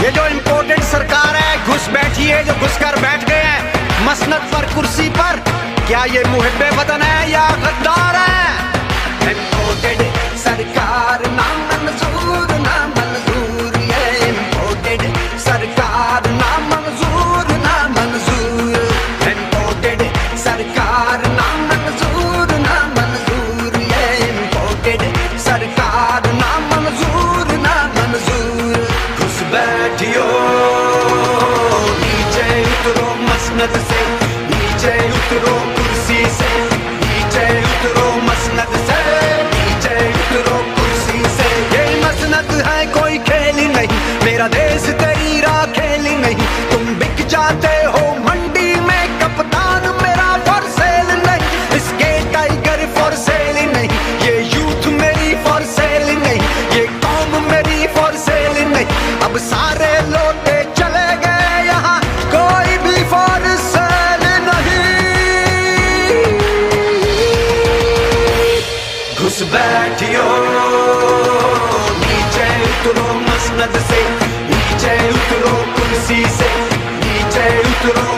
ये जो इम्पोर्टेंट सरकार है, घुस बैठी है, जो घुस कर बैठ गए हैं मसनद पर, कुर्सी पर, क्या ये मुहिब्बे वतन है या गद्दार है? इम्पोर्टेड सरकार ना मंजूर, ना मंजूर, ये इम्पोर्टेड सरकार ना मंजूर, ना मंजूर, इम्पोर्टेड सरकार ना मंजूर, ना मंजूर, ये इम्पोर्टेड सरकार ना मंजूर, ना मंजूर। घुस बैठियो, नीचे उतरो मसनद से, नीचे उतरो कुर्सी से, नीचे उतरो मसनद से, नीचे उतरो कुर्सी से। ये मसनद है कोई खेल ही नहीं, मेरा देश तेरी राह खेल ही नहीं। तुम बिक जाते हो मंडी में, कप्तान मेरा फॉर सेल नहीं, इसके टाइगर फॉर सेल ही नहीं, ये यूथ मेरी फॉर सेल ही नहीं, ये कौम मेरी फॉर सेल ही नहीं। अब सारे लौटे चले गए, यहाँ कोई भी फॉर सेल नहीं। घुस बैठियो, नीचे उतरो मसनद से, नीचे उतरो कुर्सी से, नीचे उतरो